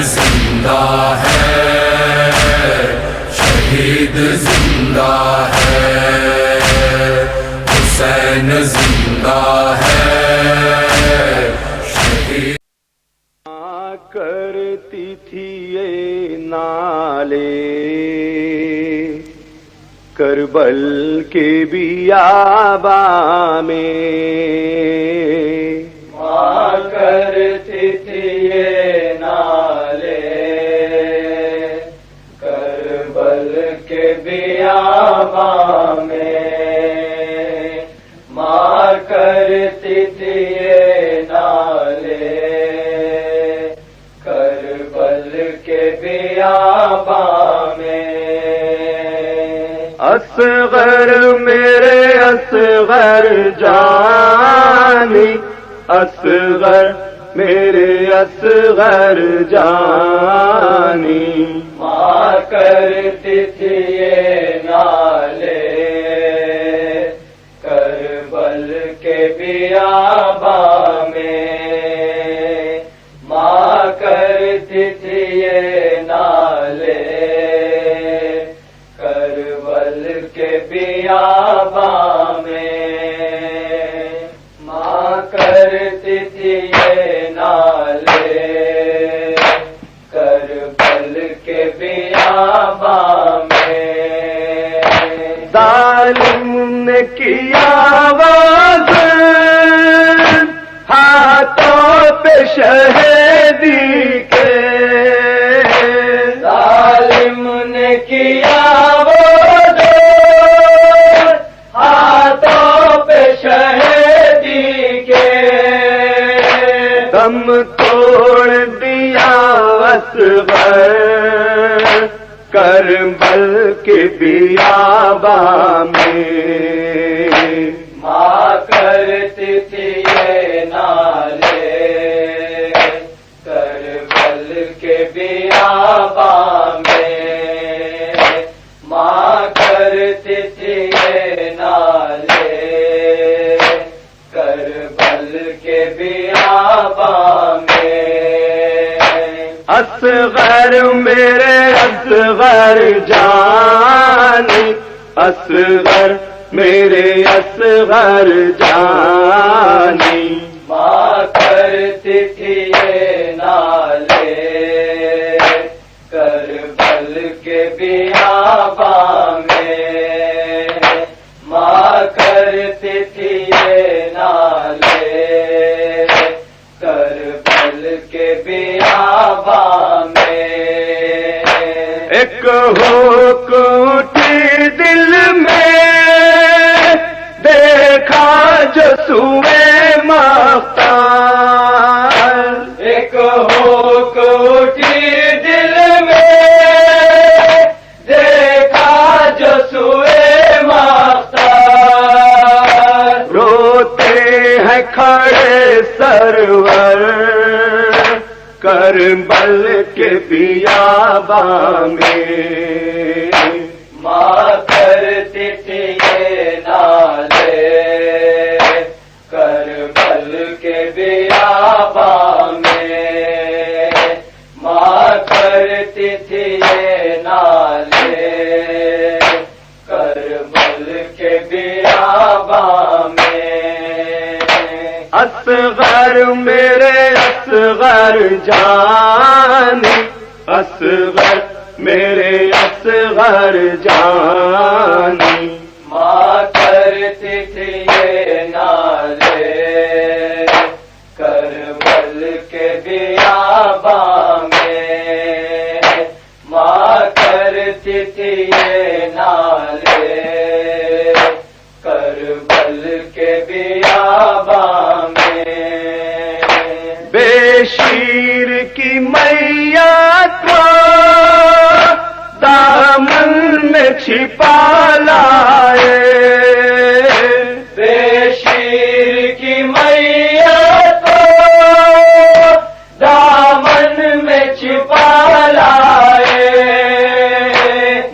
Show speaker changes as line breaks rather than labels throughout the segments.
زندہ ہے، شہید زندہ ہے، حسین زندہ ہے، شہید
کرتی تھی یہ نالے کربل کے بیاباں میں، ماں کرتی تھی یہ نالے کربل کے بیاباں میں، ماں کرتی تھی یہ نالے کربل کے بیاباں میں، اصغر میرے اصغر جانی، اصغر میرے اصغر جانی، ماں کرتی تھی یہ نالے کربل کے بیاباں میں، ماں کرتی تھی یہ نالے کربل کے بیاباں میں، ماں کرتی تھی یہ نالے کربل کے بیاباں میں، ظالم نے کیا آواز ہاتھوں پہ شہیدی کے، ظالم نے کیا آواز ہاتھوں پہ شہیدی کے، دم توڑ دیا اصغر کربل کے بیاباں میں، ماں کرتی تھی یہ نالے کربل کے بیاباں میں، ماں کرتی تھی یہ نالے کربل کے بیاباں میں، اصغر میرے اصغر جانی، اصغر میرے اصغر جانی، ماں کرتی تھی یہ نالے کربل کے بیاباں میں، ماں کرتی تھی یہ نالے کربل کے بیاباں میں، ایک ہوک اٹھی دل میں دیکھا جو سوئے مختار، ایک ہوک اٹھی دل میں دیکھا جو سوئے مختار، روتے ہیں کھڑے سرور کربل کے بیاباں میں، ماں کرتی تھی یہ نالے کربل کے بیاباں میں، ماں کرتی تھی یہ نالے کربل کے بیاباں میں، اصغر میرے اصغر جانی، اصغر میرے اصغر جانی، ماں کرتی تھی یہ نالے کربل کے بیاباں میں، ماں کرتی تھی یہ نالے کربل کے بیاباں میں، بے شیر کی میاں کو دامن میں چھپا لائے، بے شیر کی میاں کو دامن میں چھپا لائے،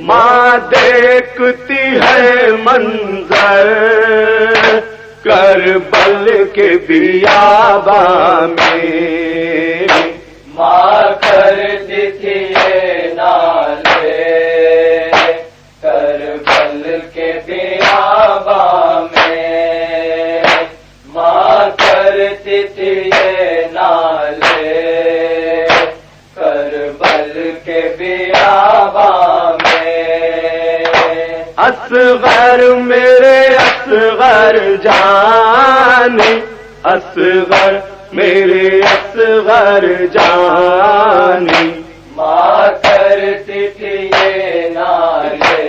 ماں دیکھتی ہے منظر کربل کے بیاباں میں، ماں کرتی اصغر میرے اصغر جانی، اصغر میرے اصغر جانی،
ماں کرتی تھی یہ نالے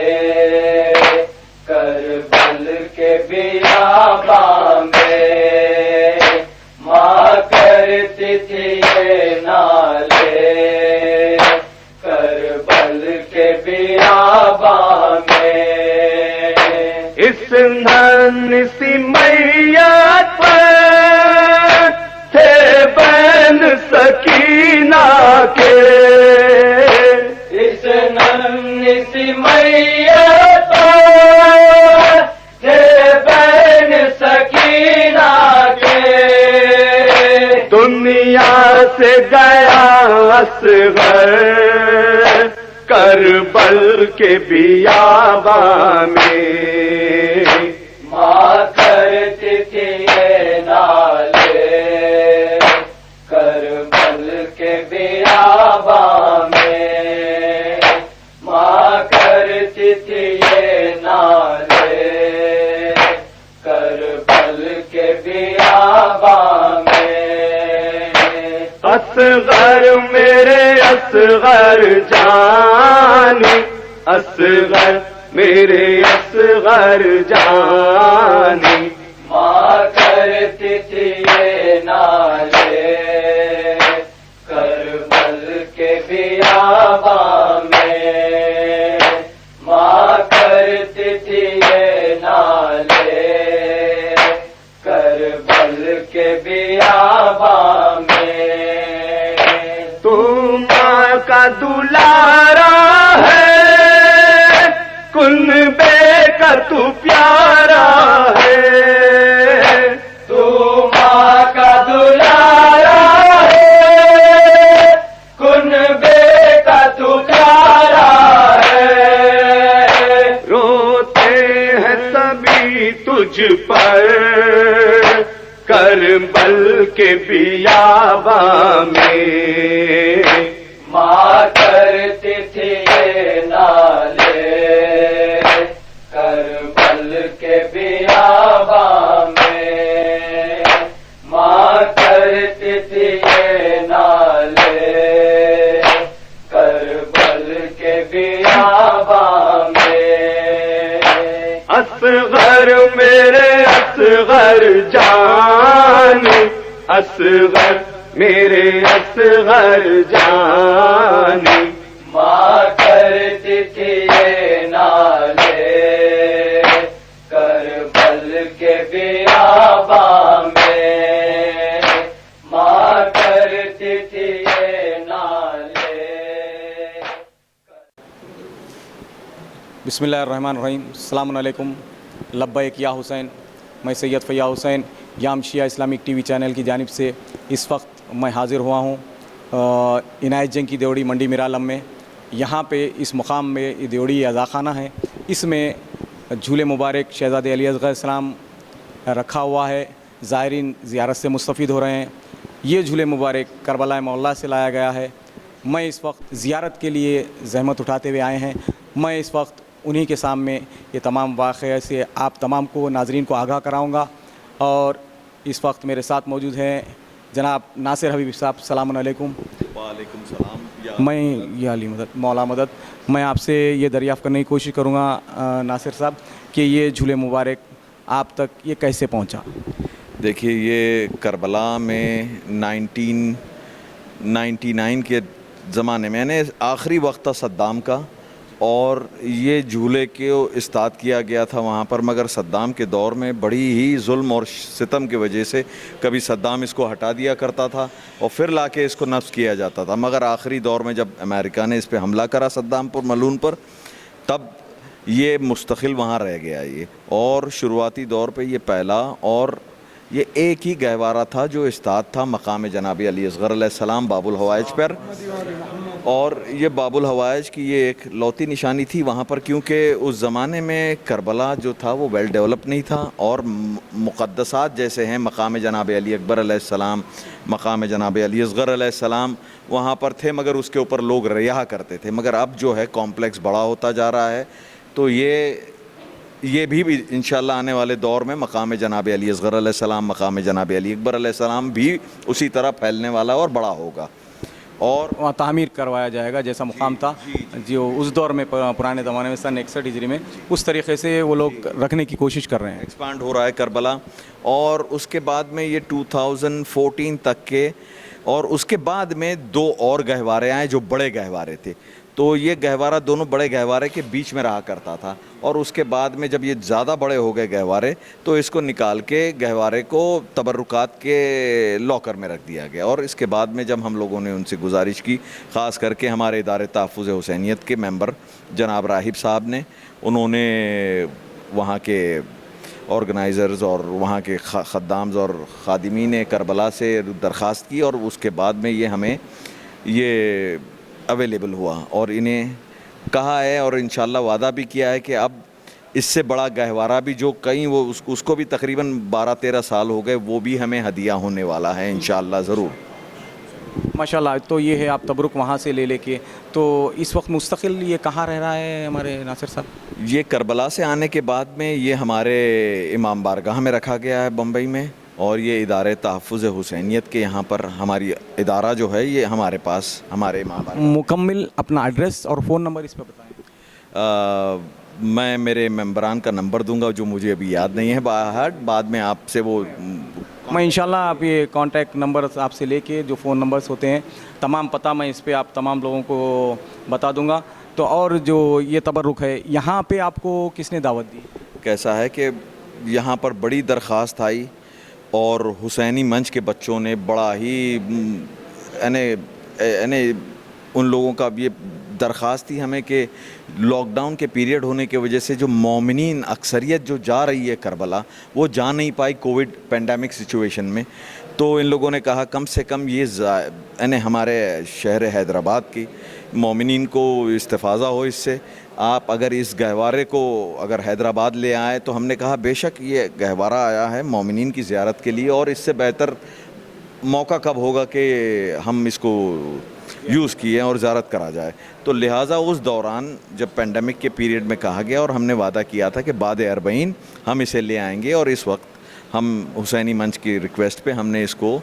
کربل کے بیاباں میں، ماں کرتی تھی یہ نالے کربل کے بیاباں میں،
اس ننھی سی میت پر تھے بین سکینہ کے،
اس ننھی سی میت تھے بین سکینہ کے،
دنیا سے گیا اصغر کربل کے بیاباں میں،
ماں کرتی تھی یہ نالے کربل کے بیاباں میں، ماں کرتی تھی یہ نالے کربل کے بیاباں میں،
اصغر میرے اصغر جانی، اصغر میرے اصغر جانی،
ماں کرتی تھی یہ نالے کربل کے بیاباں میں، ماں کرتی تھی یہ نالے کربل کے بیاباں میں،
تو ماں کا دلارا ہے، کنبے کا تو پیارا ہے،
تو ماں کا دلارا ہے کنبے کا تو پیارا ہے،
روتے ہیں سبھی تجھ پر کربل کے بیاباں میں،
ماں کرتی تھی یہ نالے کربل کے بیاباں میں، ماں کرتی تھی یہ نالے کربل کے بیاباں میں،
اصغر میرے اصغر جانی، اصغر میرے اصغر جانی،
ماں کرتی تھی یہ نالے کربل کے بیاباں میں، ماں کرتی تھی یہ نالے۔
بسم اللہ الرحمن الرحیم، السلام علیکم، لبیک یا حسین۔ میں سید فیاض حسین یام شیعہ اسلامک ٹی وی چینل کی جانب سے اس وقت میں حاضر ہوا ہوں عنایت جنگ کی دیوڑی منڈی میرالم میں۔ یہاں پہ اس مقام میں یہ دیوڑی عزاخانہ ہے، اس میں جھولے مبارک شہزادے علی اصغر السلام رکھا ہوا ہے، زائرین زیارت سے مستفید ہو رہے ہیں۔ یہ جھولے مبارک کربلا معلیٰ سے لایا گیا ہے۔ میں اس وقت زیارت کے لیے زحمت اٹھاتے ہوئے آئے ہیں، میں اس وقت انہی کے سامنے یہ تمام واقعے سے آپ تمام کو ناظرین کو آگاہ کراؤں گا۔ اور اس وقت میرے ساتھ موجود ہیں جناب ناصر حبیب صاحب، السلام علیکم۔
وعلیکم السلام۔
میں یا علی مدد مولا مدد، میں آپ سے یہ دریافت کرنے کی کوشش کروں گا ناصر صاحب کہ یہ جھولے مبارک آپ تک یہ کیسے پہنچا؟
دیکھیے، یہ کربلا میں 1999 کے زمانے میں، یعنی آخری وقت تھا صدام کا، اور یہ جھولے کو استاد کیا گیا تھا وہاں پر، مگر صدام کے دور میں بڑی ہی ظلم اور ستم کی وجہ سے کبھی صدام اس کو ہٹا دیا کرتا تھا اور پھر لا کے اس کو نصب کیا جاتا تھا، مگر آخری دور میں جب امریکہ نے اس پہ حملہ کرا صدام پر ملعون پر، تب یہ مستقل وہاں رہ گیا یہ، اور شروعاتی دور پہ یہ پہلا اور یہ ایک ہی گہوارہ تھا جو استاد تھا مقام جناب علی اصغر علیہ السلام باب الحوائج پر، اور یہ باب الحوائج کی یہ ایک لوتی نشانی تھی وہاں پر، کیونکہ اس زمانے میں کربلا جو تھا وہ ویل ڈیولپ نہیں تھا، اور مقدسات جیسے ہیں مقام جناب علی اکبر علیہ السلام، مقام جناب علی اصغر علیہ السلام وہاں پر تھے، مگر اس کے اوپر لوگ رہا کرتے تھے، مگر اب جو ہے کمپلیکس بڑا ہوتا جا رہا ہے، تو یہ یہ بھی انشاءاللہ آنے والے دور میں مقام جناب علی اصغر علیہ السلام، مقام جناب علی اکبر علیہ السلام بھی اسی طرح پھیلنے والا اور بڑا ہوگا، اور
وہاں تعمیر کروایا جائے گا جیسا مقام تھا جو اس دور میں پرانے زمانے میں سن 61 ہجری میں، اس طریقے سے وہ لوگ رکھنے کی کوشش کر رہے ہیں۔
ایکسپانڈ ہو رہا ہے کربلا، اور اس کے بعد میں یہ 2014 تک کے، اور اس کے بعد میں 2 اور گہوارے آئے جو بڑے گہوارے تھے، تو یہ گہوارہ دونوں بڑے گہوارے کے بیچ میں رہا کرتا تھا، اور اس کے بعد میں جب یہ زیادہ بڑے ہو گئے گہوارے تو اس کو نکال کے گہوارے کو تبرکات کے لاکر میں رکھ دیا گیا۔ اور اس کے بعد میں جب ہم لوگوں نے ان سے گزارش کی، خاص کر کے ہمارے ادارے تحفظ حسینیت کے ممبر جناب راہب صاحب نے، انہوں نے وہاں کے آرگنائزرز اور وہاں کے خدامز اور خادمین کربلا سے درخواست کی، اور اس کے بعد میں یہ ہمیں یہ اویلیبل ہوا، اور انہیں کہا ہے اور انشاءاللہ وعدہ بھی کیا ہے کہ اب اس سے بڑا گہوارہ بھی جو کہیں وہ اس کو بھی تقریباً 12-13 سال ہو گئے، وہ بھی ہمیں ہدیہ ہونے والا ہے انشاءاللہ ضرور۔
ماشاءاللہ، تو یہ ہے آپ تبرک وہاں سے لے کے، تو اس وقت مستقل یہ کہاں رہ رہا ہے ہمارے ناصر صاحب؟
یہ کربلا سے آنے کے بعد میں یہ ہمارے امام بارگاہ میں رکھا گیا ہے بمبئی میں، اور یہ ادارے تحفظ حسینیت کے یہاں پر ہماری ادارہ جو ہے یہ ہمارے پاس ہمارے امام بارگاہ۔
مکمل اپنا ایڈریس اور فون نمبر اس پہ بتائیں۔
میں میرے ممبران کا نمبر دوں گا جو مجھے ابھی یاد نہیں ہے، بعد میں آپ سے وہ
میں انشاءاللہ آپ یہ کانٹیکٹ نمبر آپ سے لے کے جو فون نمبرز ہوتے ہیں تمام پتہ میں اس پہ آپ تمام لوگوں کو بتا دوں گا۔ تو اور جو یہ تبرک ہے یہاں پہ آپ کو کس نے دعوت دی؟
کیسا ہے کہ یہاں پر بڑی درخواست آئی، اور حسینی منچ کے بچوں نے بڑا ہی یعنی ان لوگوں کا یہ درخواست تھی ہمیں کہ لاک ڈاؤن کے پیریڈ ہونے کی وجہ سے جو مومنین اکثریت جو جا رہی ہے کربلا وہ جا نہیں پائی کووڈ پینڈیمک سچویشن میں، تو ان لوگوں نے کہا کم سے کم یہ یعنی ہمارے شہر حیدرآباد کی مومنین کو استفادہ ہو اس سے، آپ اگر اس گہوارے کو اگر حیدرآباد لے آئے تو ہم نے کہا بے شک یہ گہوارہ آیا ہے مومنین کی زیارت کے لیے، اور اس سے بہتر موقع کب ہوگا کہ ہم اس کو یوز کیے اور زیارت کرا جائے۔ تو لہٰذا اس دوران جب پینڈیمک کے پیریڈ میں کہا گیا، اور ہم نے وعدہ کیا تھا کہ بعد 40 ہم اسے لے آئیں گے، اور اس وقت ہم حسینی منچ کی ریکویسٹ پہ ہم نے اس کو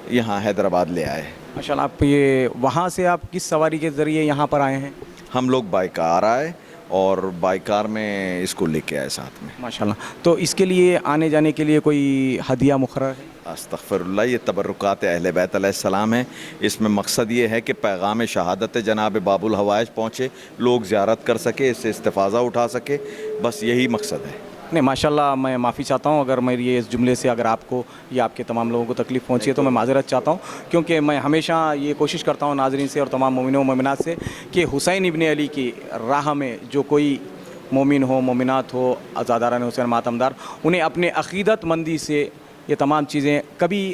یہاں حیدرآباد لے آئے۔
ماشاءاللہ، آپ یہ وہاں سے آپ کس سواری کے ذریعے یہاں پر آئے ہیں؟
ہم لوگ بائی کار آئے اور بائی کار میں اس کو لے کے آئے ساتھ میں۔
ماشاءاللہ، تو اس کے لیے آنے جانے کے لیے کوئی ہدیہ مقرر ہے؟
استغفر اللہ، یہ تبرکات اہل بیت علیہ السلام ہیں، اس میں مقصد یہ ہے کہ پیغام شہادت جناب باب الحوائج پہنچے، لوگ زیارت کر سکے، اس سے استفادہ اٹھا سکے، بس یہی مقصد ہے۔
نہیں، ماشاءاللہ میں معافی چاہتا ہوں اگر میں یہ اس جملے سے اگر آپ کو یا آپ کے تمام لوگوں کو تکلیف پہنچی ہے تو میں معذرت چاہتا ہوں، کیونکہ میں ہمیشہ یہ کوشش کرتا ہوں ناظرین سے اور تمام مومنوں و مومنات سے کہ حسین ابن علی کی راہ میں جو کوئی مومن ہو، مومنات ہو، عزاداران حسین ماتمدار، انہیں اپنے عقیدت مندی سے یہ تمام چیزیں، کبھی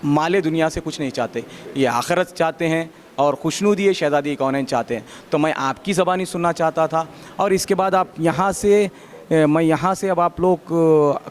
مال دنیا سے کچھ نہیں چاہتے، یہ آخرت چاہتے ہیں اور خوشنودی شہزادی کونین چاہتے ہیں۔ تو میں آپ کی زبانی سننا چاہتا تھا، اور اس کے بعد آپ یہاں سے میں یہاں سے اب آپ لوگ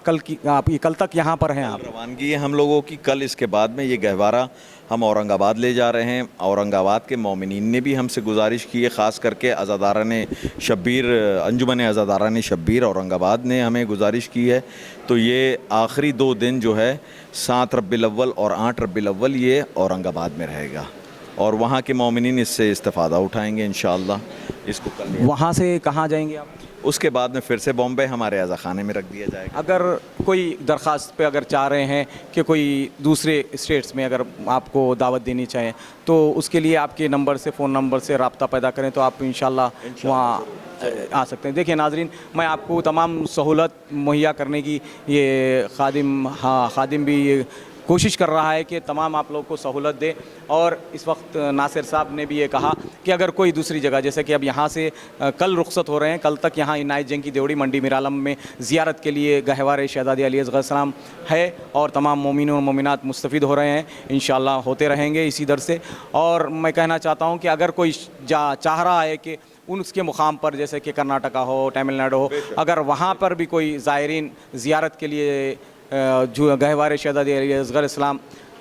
کل تک یہاں پر ہیں؟ آپ
روانگی ہے ہم لوگوں کی کل، اس کے بعد میں یہ گہوارہ ہم اورنگ آباد لے جا رہے ہیں۔ اورنگ آباد کے مومنین نے بھی ہم سے گزارش کی ہے، خاص کر کے عزاداران شبیر، انجمن عزاداران شبیر اورنگ آباد نے ہمیں گزارش کی ہے، تو یہ آخری 2 دن جو ہے 7 ربیع الاول اور 8 ربیع الاول یہ اورنگ آباد میں رہے گا، اور وہاں کے مومنین اس سے استفادہ اٹھائیں گے انشاءاللہ۔ اس کو کل
وہاں سے کہاں جائیں گے آپ؟
اس کے بعد میں پھر سے بامبے ہمارے عزا خانے میں رکھ دیا جائے گا۔
اگر کوئی درخواست پہ اگر چاہ رہے ہیں کہ کوئی دوسرے اسٹیٹس میں اگر آپ کو دعوت دینی چاہیں تو اس کے لیے آپ کے نمبر سے، فون نمبر سے رابطہ پیدا کریں تو آپ انشاءاللہ وہاں آ سکتے ہیں۔ دیکھیں ناظرین، میں آپ کو تمام سہولت مہیا کرنے کی یہ خادم بھی یہ کوشش کر رہا ہے کہ تمام آپ لوگ کو سہولت دے، اور اس وقت ناصر صاحب نے بھی یہ کہا کہ اگر کوئی دوسری جگہ، جیسے کہ اب یہاں سے کل رخصت ہو رہے ہیں، کل تک یہاں عنایت جنگ کی دیوڑی منڈی میرالم میں زیارت کے لیے گہوارے شہزادی علی اصغر السلام ہے، اور تمام مومنون و مومنات مستفید ہو رہے ہیں، انشاءاللہ ہوتے رہیں گے اسی در سے۔ اور میں کہنا چاہتا ہوں کہ اگر کوئی چاہ رہا ہے کہ اس کے مقام پر، جیسے کہ کرناٹکا ہو، تمل ناڈو ہو، اگر وہاں پر بھی کوئی زائرین زیارت کے لیے جو گہوارے شہزادی علی اصغر اسلام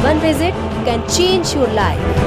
One visit can change your life.